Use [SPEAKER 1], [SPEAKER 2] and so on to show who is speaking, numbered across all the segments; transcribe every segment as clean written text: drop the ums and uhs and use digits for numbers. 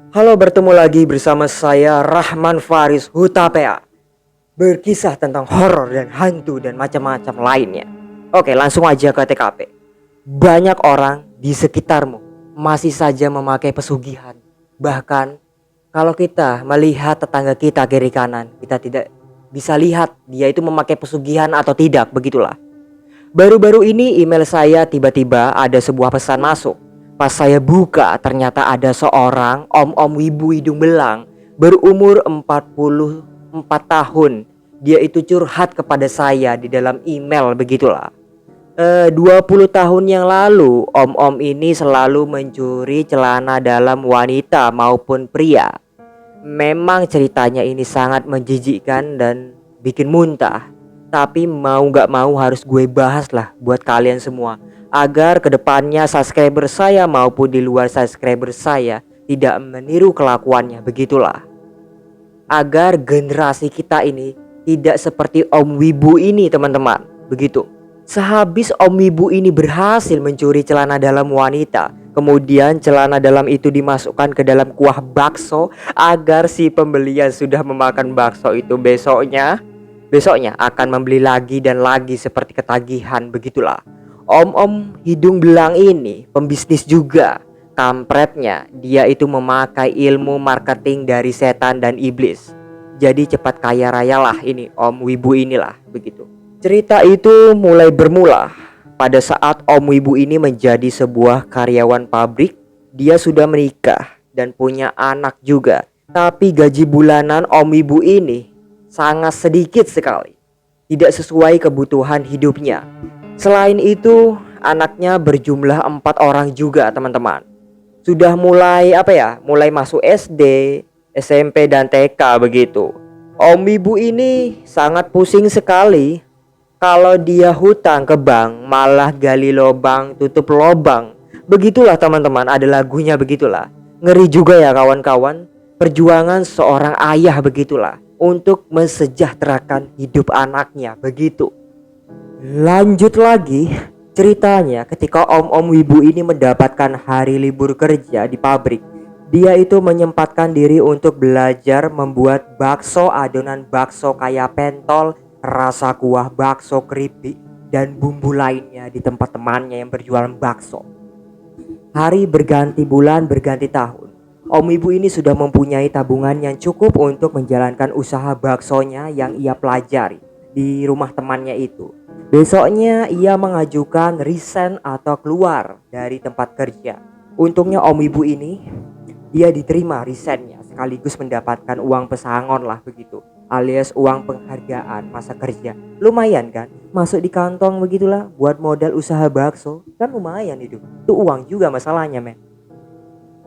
[SPEAKER 1] Halo, bertemu lagi bersama saya Rahman Faris Hutapea. Berkisah tentang horor dan hantu dan macam-macam lainnya. Oke, langsung aja ke TKP. Banyak orang di sekitarmu masih saja memakai pesugihan. Bahkan kalau kita melihat tetangga kita kiri kanan, kita tidak bisa lihat dia itu memakai pesugihan atau tidak, begitulah. Baru-baru ini email saya tiba-tiba ada sebuah pesan masuk. Pas saya buka ternyata ada seorang om-om wibu hidung belang berumur 44 tahun. Dia itu curhat kepada saya di dalam email begitulah. 20 tahun yang lalu om-om ini selalu mencuri celana dalam wanita maupun pria. Memang ceritanya ini sangat menjijikkan dan bikin muntah. Tapi mau gak mau harus gue bahas lah buat kalian semua, agar kedepannya subscriber saya maupun di luar subscriber saya tidak meniru kelakuannya, begitulah. Agar generasi kita ini tidak seperti Om Wibu ini, teman-teman. Begitu. Sehabis Om Wibu ini berhasil mencuri celana dalam wanita, kemudian celana dalam itu dimasukkan ke dalam kuah bakso agar si pembeli yang sudah memakan bakso itu besoknya akan membeli lagi dan lagi seperti ketagihan, begitulah. Om-om hidung belang ini pembisnis juga. Kampretnya, dia itu memakai ilmu marketing dari setan dan iblis. Jadi cepat kaya raya lah ini Om Wibu inilah, begitu. Cerita itu mulai bermula pada saat Om Wibu ini menjadi sebuah karyawan pabrik. Dia sudah menikah dan punya anak juga. Tapi gaji bulanan Om Wibu ini sangat sedikit sekali. Tidak sesuai kebutuhan hidupnya. Selain itu, anaknya berjumlah 4 orang juga, teman-teman. Sudah mulai mulai masuk SD, SMP dan TK begitu. Om Ibu ini sangat pusing sekali. Kalau dia hutang ke bank malah gali lobang tutup lobang. Begitulah teman-teman, ada lagunya begitulah. Ngeri juga ya kawan-kawan. Perjuangan seorang ayah begitulah untuk mensejahterakan hidup anaknya, begitu. Lanjut lagi ceritanya, ketika om-om wibu ini mendapatkan hari libur kerja di pabrik, dia itu menyempatkan diri untuk belajar membuat bakso, adonan bakso kayak pentol, rasa kuah bakso, keripik, dan bumbu lainnya di tempat temannya yang berjualan bakso. Hari berganti bulan, berganti tahun. Om ibu ini sudah mempunyai tabungan yang cukup untuk menjalankan usaha baksonya yang ia pelajari di rumah temannya itu. Besoknya ia mengajukan resign atau keluar dari tempat kerja. Untungnya om ibu ini dia diterima resignnya sekaligus mendapatkan uang pesangon lah begitu, alias uang penghargaan masa kerja. Lumayan kan, masuk di kantong begitulah buat modal usaha bakso. Kan lumayan itu uang juga masalahnya men.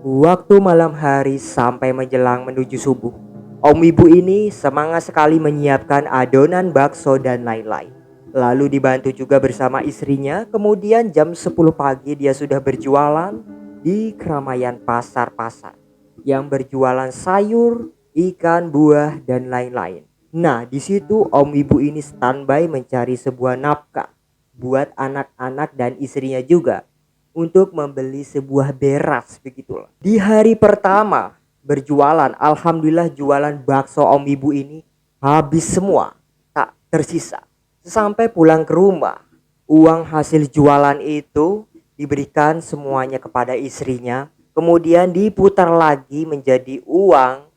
[SPEAKER 1] Waktu malam hari sampai menjelang menuju subuh, om ibu ini semangat sekali menyiapkan adonan bakso dan lain-lain. Lalu dibantu juga bersama istrinya. Kemudian jam 10 pagi dia sudah berjualan di keramaian pasar-pasar yang berjualan sayur, ikan, buah, dan lain-lain. Nah, di situ om ibu ini standby mencari sebuah nafkah buat anak-anak dan istrinya juga untuk membeli sebuah beras begitulah. Di hari pertama berjualan, alhamdulillah jualan bakso om ibu ini habis semua, tak tersisa. Sampai pulang ke rumah, uang hasil jualan itu diberikan semuanya kepada istrinya, kemudian diputar lagi menjadi uang.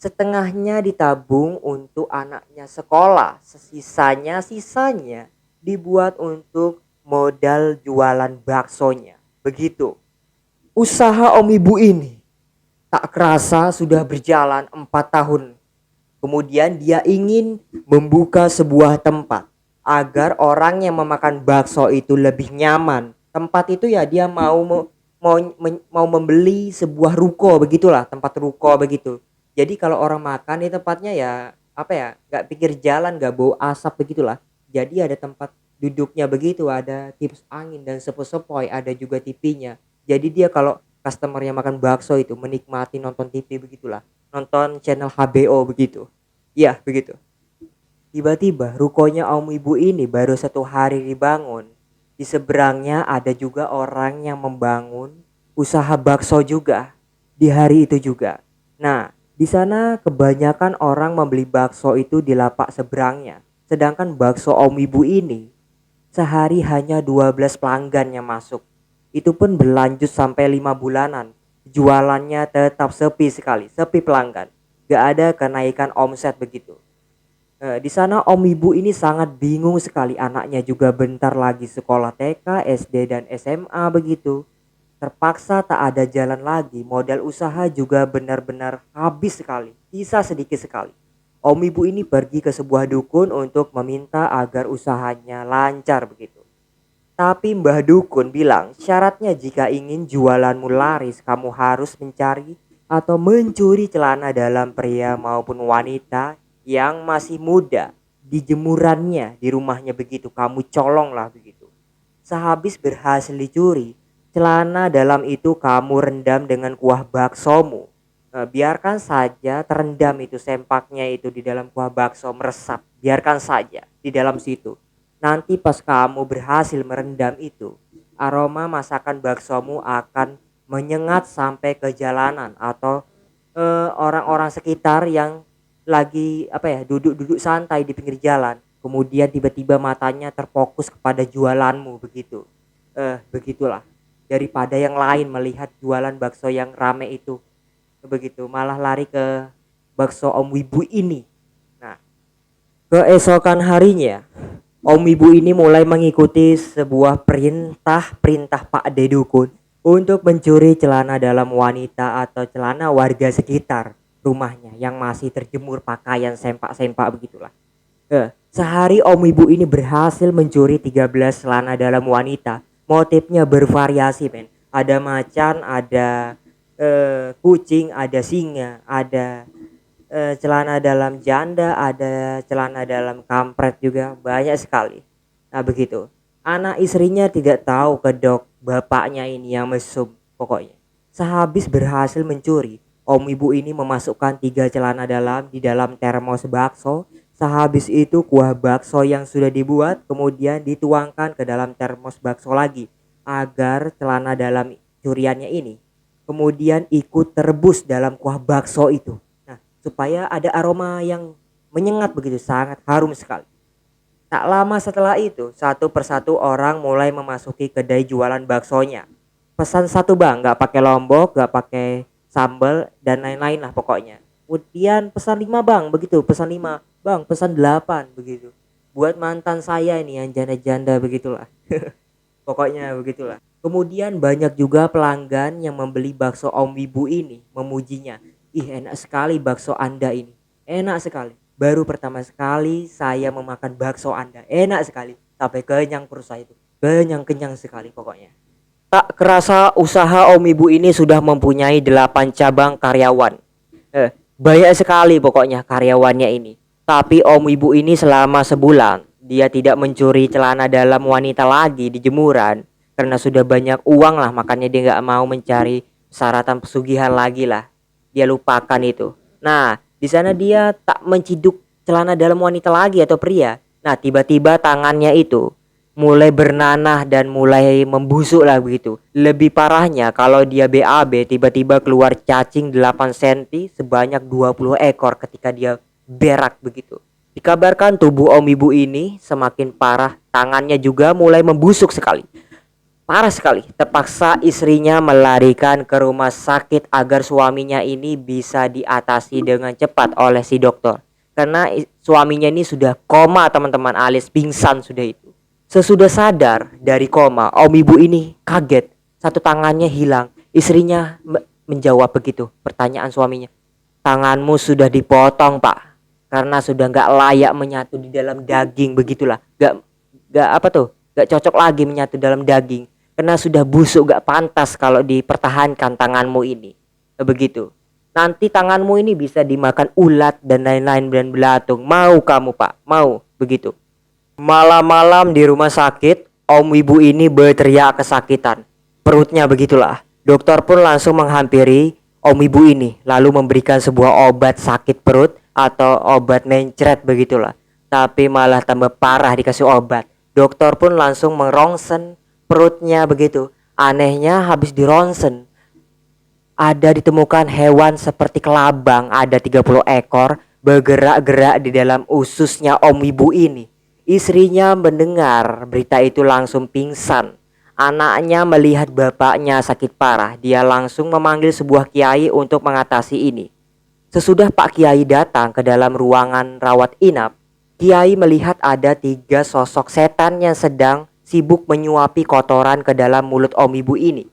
[SPEAKER 1] Setengahnya ditabung untuk anaknya sekolah, sisanya dibuat untuk modal jualan baksonya. Begitu. Usaha om ibu ini tak kerasa sudah berjalan 4 tahun. Kemudian dia ingin membuka sebuah tempat agar orang yang memakan bakso itu lebih nyaman. Tempat itu ya dia mau membeli sebuah ruko begitulah, tempat ruko begitu. Jadi kalau orang makan di tempatnya ya nggak pikir jalan, nggak bau asap begitulah. Jadi ada tempat duduknya begitu, ada kipas angin dan sepoi-sepoi, ada juga TV-nya. Jadi dia kalau customer yang makan bakso itu menikmati nonton TV begitulah, nonton channel HBO begitu. Iya begitu. Tiba-tiba rukonya om ibu ini baru 1 hari dibangun. Di seberangnya ada juga orang yang membangun usaha bakso juga di hari itu juga. Nah, di sana kebanyakan orang membeli bakso itu di lapak seberangnya. Sedangkan bakso Om Ibu ini sehari hanya 12 pelanggan yang masuk. Itu pun berlanjut sampai 5 bulanan. Jualannya tetap sepi sekali, sepi pelanggan. Gak ada kenaikan omset begitu. Di sana Om Ibu ini sangat bingung sekali, anaknya juga bentar lagi sekolah TK, SD dan SMA begitu. Terpaksa tak ada jalan lagi, modal usaha juga benar-benar habis sekali, sisa sedikit sekali. Om Ibu ini pergi ke sebuah dukun untuk meminta agar usahanya lancar begitu. Tapi Mbah Dukun bilang syaratnya jika ingin jualanmu laris kamu harus mencari atau mencuri celana dalam pria maupun wanita yang masih muda di jemurannya di rumahnya begitu, kamu colong lah begitu. Sehabis berhasil dicuri, celana dalam itu kamu rendam dengan kuah baksomu. Biarkan saja terendam itu sempaknya itu di dalam kuah bakso meresap. Biarkan saja di dalam situ. Nanti pas kamu berhasil merendam itu, aroma masakan baksomu akan menyengat sampai ke jalanan atau orang-orang sekitar yang lagi apa ya duduk-duduk santai di pinggir jalan. Kemudian tiba-tiba matanya terfokus kepada jualanmu begitu. Begitulah. Daripada yang lain melihat jualan bakso yang rame itu begitu, malah lari ke bakso Om Wibu ini. Nah, keesokan harinya Om Ibu ini mulai mengikuti sebuah perintah Pak Dedukun untuk mencuri celana dalam wanita atau celana warga sekitar rumahnya yang masih terjemur pakaian sempak-sempak begitulah. Sehari Om Ibu ini berhasil mencuri 13 celana dalam wanita. Motifnya bervariasi, men. Ada macan, ada kucing, ada singa, ada celana dalam janda, ada celana dalam kampret juga, banyak sekali. Nah begitu, anak istrinya tidak tahu kedok bapaknya ini yang mesum. Pokoknya sehabis berhasil mencuri, Om Ibu ini memasukkan 3 celana dalam di dalam termos bakso. Sehabis itu kuah bakso yang sudah dibuat kemudian dituangkan ke dalam termos bakso lagi, agar celana dalam curiannya ini kemudian ikut terebus dalam kuah bakso itu, supaya ada aroma yang menyengat begitu, sangat harum sekali. Tak lama setelah itu, satu persatu orang mulai memasuki kedai jualan baksonya. Pesan satu bang, nggak pakai lombok, nggak pakai sambal dan lain-lain lah pokoknya. Kemudian pesan 5 bang, begitu, pesan 5 bang, pesan 8 begitu. Buat mantan saya ini yang janda-janda begitulah. Pokoknya begitulah. Kemudian banyak juga pelanggan yang membeli bakso Om Wibu ini, memujinya. Ih enak sekali bakso Anda ini, enak sekali. Baru pertama sekali saya memakan bakso Anda, enak sekali. Sampai kenyang perut saya itu, kenyang sekali pokoknya. Tak kerasa usaha Om Ibu ini sudah mempunyai 8 cabang karyawan. Banyak sekali pokoknya karyawannya ini. Tapi Om Ibu ini selama sebulan dia tidak mencuri celana dalam wanita lagi di jemuran karena sudah banyak uang lah, makanya dia nggak mau mencari syaratan pesugihan lagi lah. Dia lupakan itu. Nah, di sana dia tak menciduk celana dalam wanita lagi atau pria. Nah, tiba-tiba tangannya itu mulai bernanah dan mulai membusuk lah begitu. Lebih parahnya kalau dia BAB tiba-tiba keluar cacing 8 cm sebanyak 20 ekor ketika dia berak begitu. Dikabarkan tubuh Om Ibu ini semakin parah, tangannya juga mulai membusuk sekali. Parah sekali, terpaksa istrinya melarikan ke rumah sakit agar suaminya ini bisa diatasi dengan cepat oleh si dokter. Karena suaminya ini sudah koma teman-teman, alias pingsan sudah itu. Sesudah sadar dari koma, Om Ibu ini kaget, satu tangannya hilang. Istrinya menjawab begitu, pertanyaan suaminya. Tanganmu sudah dipotong pak, karena sudah nggak layak menyatu di dalam daging begitulah. Nggak apa tuh, nggak cocok lagi menyatu dalam daging. Karena sudah busuk, gak pantas kalau dipertahankan tanganmu ini. Begitu. Nanti tanganmu ini bisa dimakan ulat dan lain-lain dan belatung. Mau kamu pak? Mau? Begitu. Malam-malam di rumah sakit, Om Ibu ini berteriak kesakitan. Perutnya begitulah. Dokter pun langsung menghampiri Om Ibu ini, lalu memberikan sebuah obat sakit perut atau obat mencret begitulah. Tapi malah tambah parah dikasih obat. Dokter pun langsung merongsen perutnya begitu. Anehnya habis dironsen, ada ditemukan hewan seperti kelabang ada 30 ekor bergerak-gerak di dalam ususnya Om Wibu ini. Istrinya mendengar berita itu langsung pingsan. Anaknya melihat bapaknya sakit parah. Dia langsung memanggil sebuah kiai untuk mengatasi ini. Sesudah Pak Kiai datang ke dalam ruangan rawat inap, Kiai melihat ada 3 sosok setan yang sedang sibuk menyuapi kotoran ke dalam mulut Om Ibu ini.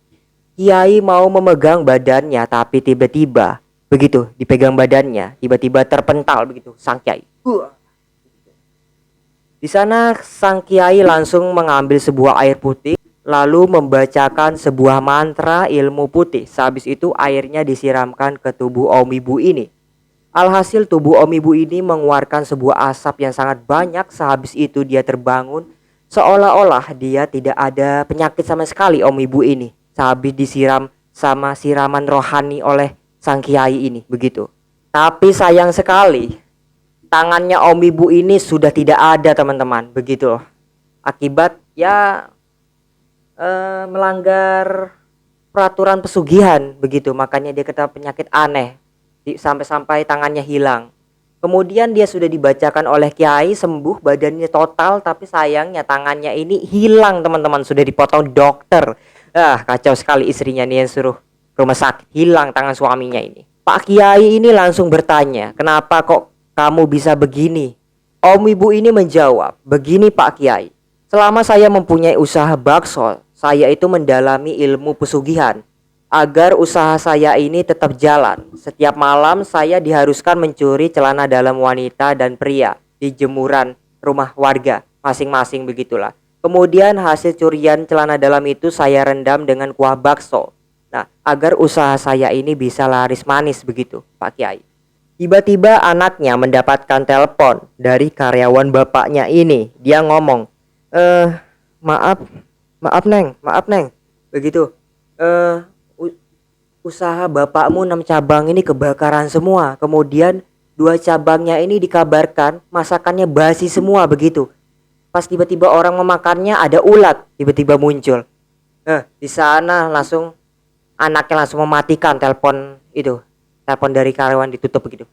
[SPEAKER 1] Kiai mau memegang badannya tapi tiba-tiba begitu dipegang badannya tiba-tiba terpental begitu sang Kiai. Di sana sang Kiai langsung mengambil sebuah air putih lalu membacakan sebuah mantra ilmu putih. Sehabis itu airnya disiramkan ke tubuh Om Ibu ini. Alhasil tubuh Om Ibu ini mengeluarkan sebuah asap yang sangat banyak. Sehabis itu dia terbangun seolah-olah dia tidak ada penyakit sama sekali Om Ibu ini. Sehabis disiram sama siraman rohani oleh sang kiai ini begitu. Tapi sayang sekali tangannya Om Ibu ini sudah tidak ada teman-teman begitu loh. Akibat ya melanggar peraturan pesugihan begitu, makanya dia kena penyakit aneh sampai-sampai tangannya hilang. Kemudian dia sudah dibacakan oleh kiai sembuh badannya total, tapi sayangnya tangannya ini hilang teman-teman, sudah dipotong dokter. Kacau sekali istrinya nih yang suruh rumah sakit, hilang tangan suaminya ini. Pak Kiai ini langsung bertanya, kenapa kok kamu bisa begini? Om Ibu ini menjawab, begini Pak Kiai, selama saya mempunyai usaha bakso, saya itu mendalami ilmu pesugihan agar usaha saya ini tetap jalan. Setiap malam saya diharuskan mencuri celana dalam wanita dan pria di jemuran rumah warga masing-masing begitulah. Kemudian hasil curian celana dalam itu saya rendam dengan kuah bakso. Nah, agar usaha saya ini bisa laris manis begitu, Pak Kiai. Tiba-tiba anaknya mendapatkan telepon dari karyawan bapaknya ini. Dia ngomong, maaf, maaf neng, begitu. Usaha bapakmu 6 cabang ini kebakaran semua. Kemudian 2 cabangnya ini dikabarkan masakannya basi semua begitu. Pas tiba-tiba orang memakannya ada ulat tiba-tiba muncul. Di sana langsung anaknya langsung mematikan telepon itu. Telepon dari karyawan ditutup begitu.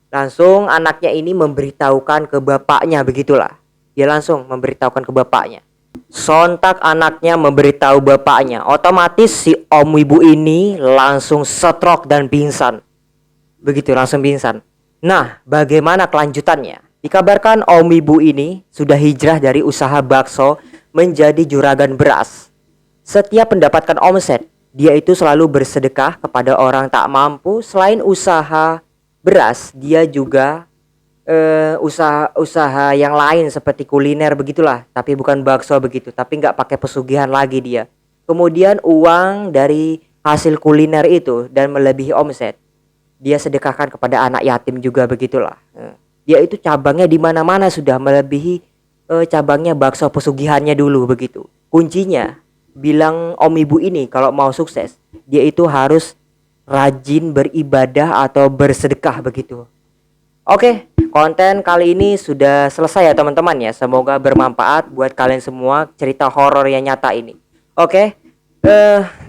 [SPEAKER 1] Langsung anaknya ini memberitahukan ke bapaknya begitulah. Dia langsung memberitahukan ke bapaknya. Sontak anaknya memberitahu bapaknya. Otomatis si Om Wibu ini langsung stroke dan pingsan. Begitu langsung pingsan. Nah, bagaimana kelanjutannya? Dikabarkan Om Wibu ini sudah hijrah dari usaha bakso menjadi juragan beras. Setiap mendapatkan omset, dia itu selalu bersedekah kepada orang tak mampu. Selain usaha beras, dia juga usaha yang lain seperti kuliner begitulah, tapi bukan bakso begitu, tapi nggak pakai pesugihan lagi dia. Kemudian uang dari hasil kuliner itu dan melebihi omset, dia sedekahkan kepada anak yatim juga begitulah. Dia itu cabangnya di mana-mana sudah melebihi cabangnya bakso pesugihannya dulu begitu. Kuncinya, bilang Om Ibu ini kalau mau sukses, dia itu harus rajin beribadah atau bersedekah begitu. Oke, konten kali ini sudah selesai ya teman-teman ya. Semoga bermanfaat buat kalian semua cerita horor yang nyata ini. Oke,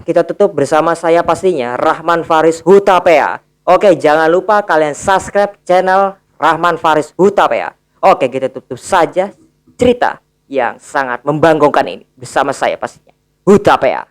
[SPEAKER 1] kita tutup bersama saya pastinya Rahman Faris Hutapea. Oke, jangan lupa kalian subscribe channel Rahman Faris Hutapea. Oke, kita tutup saja cerita yang sangat membanggakan ini bersama saya pastinya Hutapea.